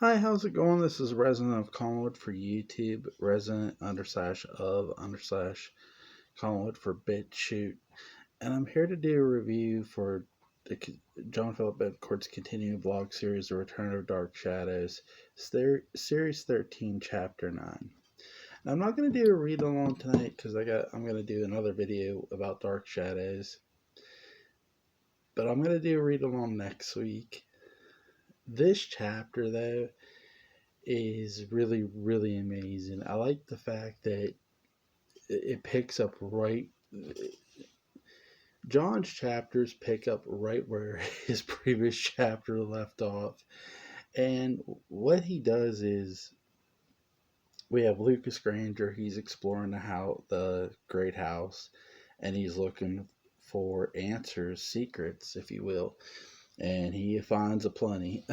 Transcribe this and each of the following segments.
Hi, how's it going? This is Resident of Collingwood for YouTube, Resident underslash of underslash Collingwood for BitChute, and I'm here to do a review for the John Philip Bedcourt's continuing vlog series, The Return of Dark Shadows, Series 13, Chapter 9. Now, I'm not going to do a read along tonight because I'm going to do another video about Dark Shadows, but I'm going to do a read along next week. This chapter, though, is really, really amazing. I like the fact that it picks up right. John's chapters pick up right where his previous chapter left off. And what he does is we have Lucas Granger. He's exploring the great house, and he's looking for answers, secrets, if you will. And he finds a plenty.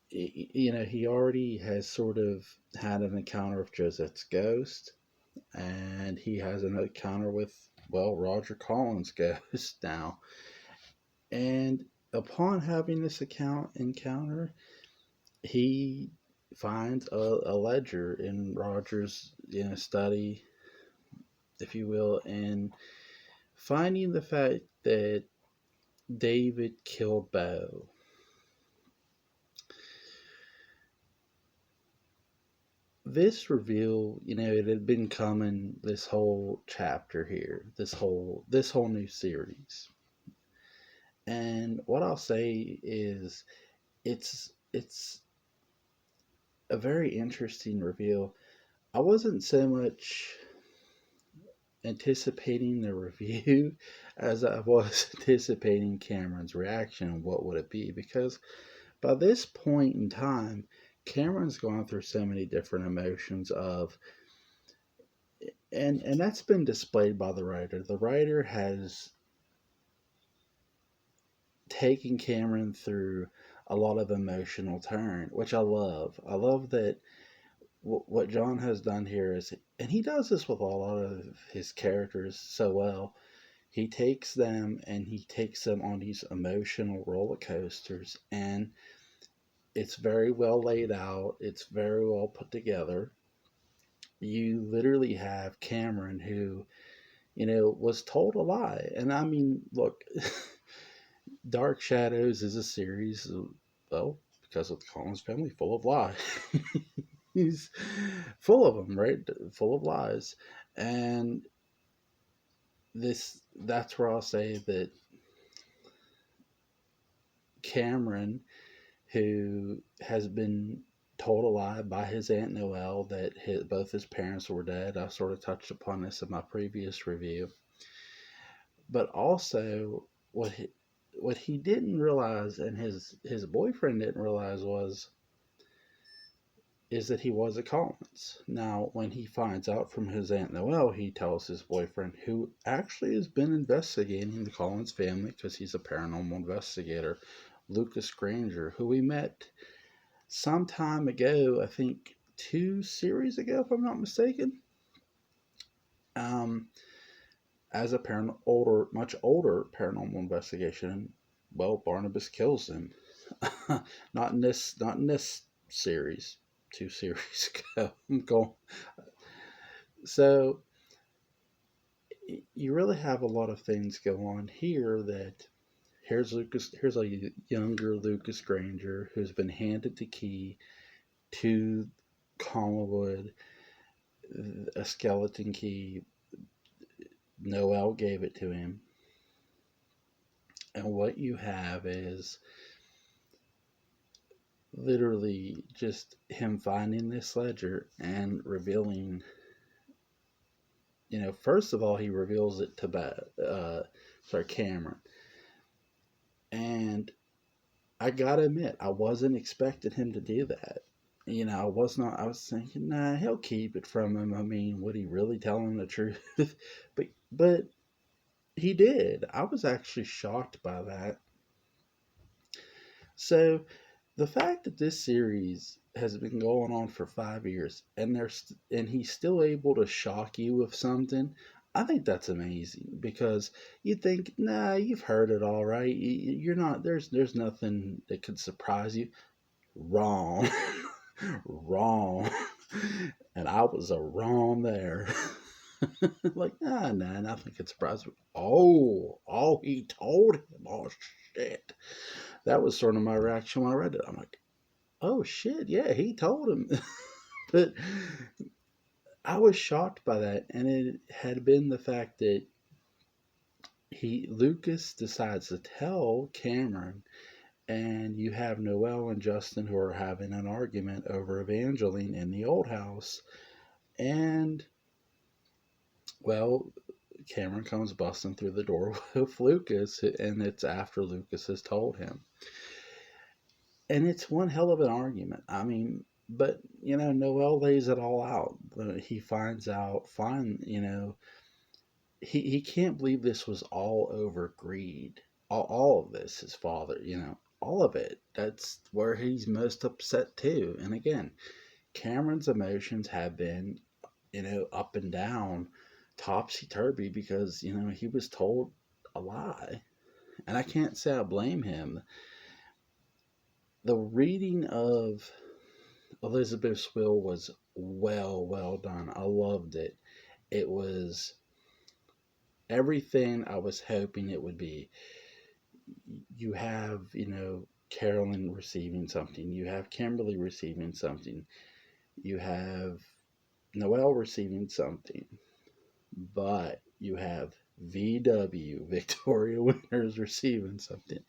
He already has sort of had an encounter with Josette's ghost, and he has an encounter with, well, Roger Collins' ghost now. And upon having this encounter, he finds a ledger in Roger's study, if you will, and finding the fact that David killed Bo. This reveal, it had been coming this whole chapter here, this whole new series. And what I'll say is it's a very interesting reveal. I wasn't so much anticipating the review as I was anticipating Cameron's reaction and what would it be, because by this point in time Cameron's gone through so many different emotions of, and that's been displayed by the writer. The writer has taken Cameron through a lot of emotional turn, which I love. I love that what John has done here is, and he does this with a lot of his characters so well. He takes them and he takes them on these emotional roller coasters, and it's very well laid out. It's very well put together. You literally have Cameron who, was told a lie. And I mean, look, Dark Shadows is a series, well, because of the Collins family, full of lies. He's full of them, right? Full of lies. And that's where I'll say that Cameron, who has been told a lie by his Aunt Noelle that both his parents were dead. I sort of touched upon this in my previous review. But also, what he didn't realize, and his boyfriend didn't realize, is that he was a Collins. Now, when he finds out from his Aunt Noelle, he tells his boyfriend, who actually has been investigating the Collins family because he's a paranormal investigator, Lucas Granger, who we met some time ago, I think 2 series ago, if I'm not mistaken, um, as a much older paranormal investigation. Well, Barnabas kills him. Not in this series. 2 series ago. I'm going. So you really have a lot of things go on here. That here's Lucas. Here's a younger Lucas Granger who's been handed the key to Collingwood, a skeleton key. Noelle gave it to him. And what you have is literally just him finding this ledger and revealing, first of all, he reveals it to Cameron. And I gotta admit, I wasn't expecting him to do that. I was not. I was thinking, nah, he'll keep it from him. I mean, would he really tell him the truth? but he did. I was actually shocked by that. So the fact that this series has been going on for 5 years, and he's still able to shock you with something, I think that's amazing, because you think, nah, you've heard it all, right? You're not. There's nothing that could surprise you. Wrong. Wrong. And I was a wrong there. Like, nothing could surprise me. Oh, he told him. Oh, shit. That was sort of my reaction when I read it. I'm like, oh, shit, yeah, he told him. But I was shocked by that, and it had been the fact that Lucas decides to tell Cameron, and you have Noelle and Justin who are having an argument over Evangeline in the old house, and well, Cameron comes busting through the door with Lucas, and it's after Lucas has told him. And it's one hell of an argument. I mean, but, Noelle lays it all out. He finds out, he can't believe this was all over greed. All of this, his father, all of it. That's where he's most upset too. And again, Cameron's emotions have been, up and down, topsy turvy because, he was told a lie. And I can't say I blame him. The reading of Elizabeth's will was well done. I loved it. It was everything I was hoping it would be. You have, Carolyn receiving something. You have Kimberly receiving something. You have Noelle receiving something. But you have VW, Victoria Winters, receiving something.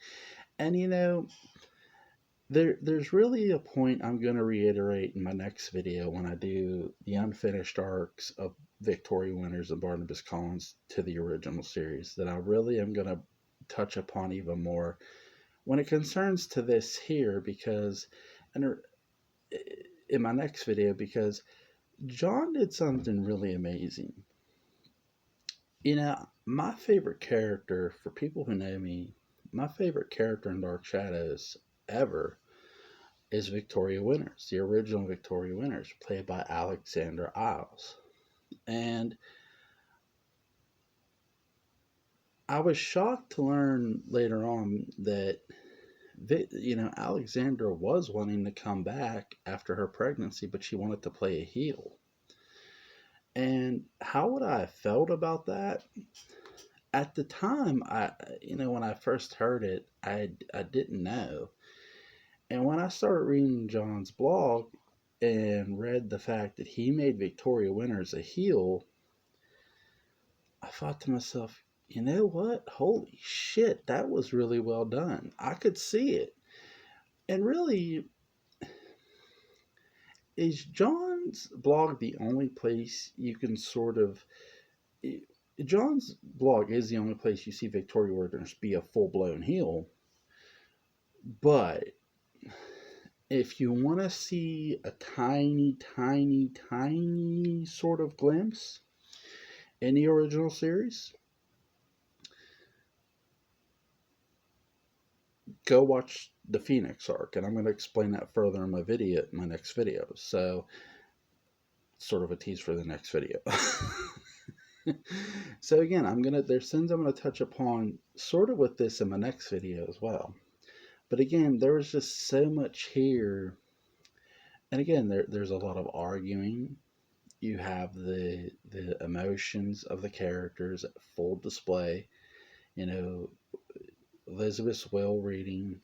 And, there's really a point I'm going to reiterate in my next video when I do the unfinished arcs of Victoria Winters and Barnabas Collins to the original series that I really am going to touch upon even more when it concerns to this here, because and in my next video, because John did something really amazing. My favorite character, for people who know me, my favorite character in Dark Shadows ever is Victoria Winters, the original Victoria Winters, played by Alexandra Isles. And I was shocked to learn later on that, Alexandra was wanting to come back after her pregnancy, but she wanted to play a heel. And how would I have felt about that? At the time, when I first heard it, I didn't know. And when I started reading John's blog and read the fact that he made Victoria Winters a heel, I thought to myself, you know what? Holy shit, that was really well done. I could see it. And really, is John's blog the only place you can sort of. John's blog is the only place you see Victoria Winters be a full blown heel. But if you want to see a tiny, tiny, tiny sort of glimpse in the original series, go watch the Phoenix arc, and I'm going to explain that further in my next video. So, sort of a tease for the next video. So again, there's things I'm going to touch upon sort of with this in my next video as well. But again, there was just so much here, and again, there's a lot of arguing. You have the emotions of the characters at full display. Elizabeth's will reading.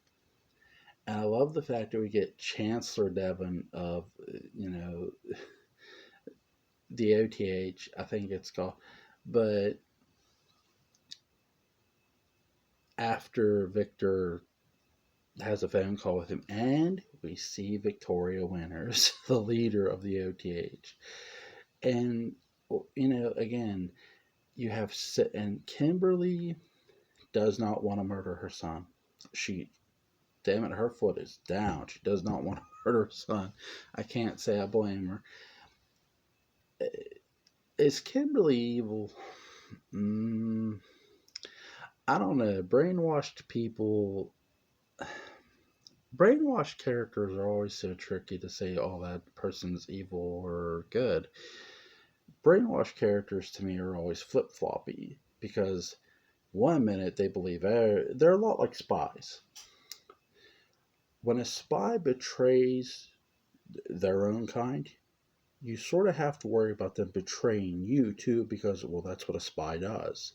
And I love the fact that we get Chancellor Devon of, the OTH, I think it's called. But after Victor has a phone call with him, and we see Victoria Winters, the leader of the OTH. And, again, you have, and Kimberly does not want to murder her son. Damn it, her foot is down. She does not want to murder her son. I can't say I blame her. Is Kimberly evil? I don't know. Brainwashed characters are always so tricky to say, oh, that person's evil or good. Brainwashed characters to me are always flip-floppy, because one minute they believe they're a lot like spies. when a spy betrays their own kind, you sort of have to worry about them betraying you too, because, well, that's what a spy does.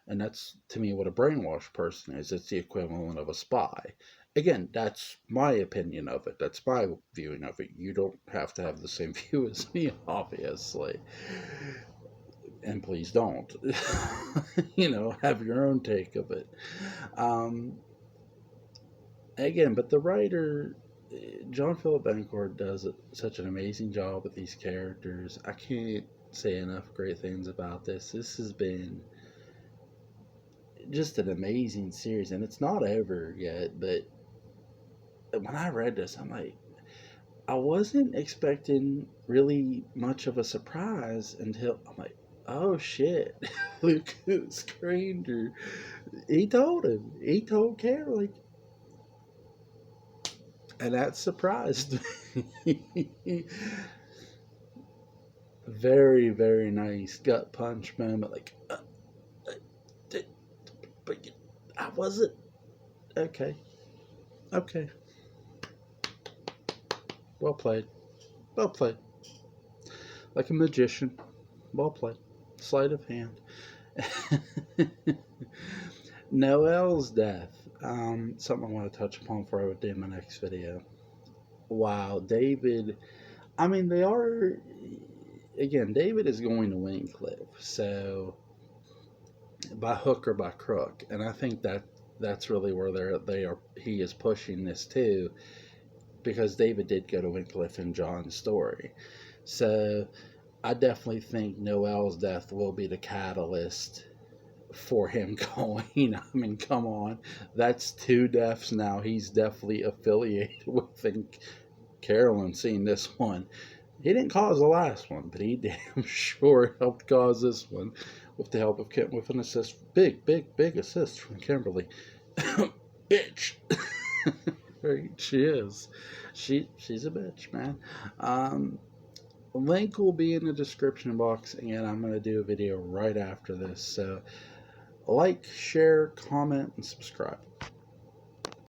And that's, to me, what a brainwashed person is. It's the equivalent of a spy. Again, that's my opinion of it. That's my viewing of it. You don't have to have the same view as me, obviously. And please don't. Have your own take of it. Um, Again, but the writer, John Philip Bencourt, does such an amazing job with these characters. I can't say enough great things about this. This has been just an amazing series, and it's not over yet. But when I read this, I'm like, I wasn't expecting really much of a surprise until I'm like, oh shit, Luke Granger. He told him. He told Carol, like, and that surprised me. Very, very nice gut punch moment. Like, uh, but I wasn't. Okay. Okay. Well played. Well played. Like a magician. Well played. Sleight of hand. Noel's death. Something I want to touch upon before I would do my next video. Wow, David. I mean, they are. Again, David is going to Wincliffe, so by hook or by crook, and I think that's really where they are. He is pushing this too, because David did go to Wincliffe in John's story, so I definitely think Noel's death will be the catalyst for him going. I mean, come on, that's two deaths now. He's definitely affiliated with, and Carolyn seeing this one. He didn't cause the last one, but he damn sure helped cause this one with the help of Kim, with an assist, big assist from Kimberly. Bitch. Right, she is. She's a bitch, man. Link will be in the description box, and I'm gonna do a video right after this. So like, share, comment, and subscribe.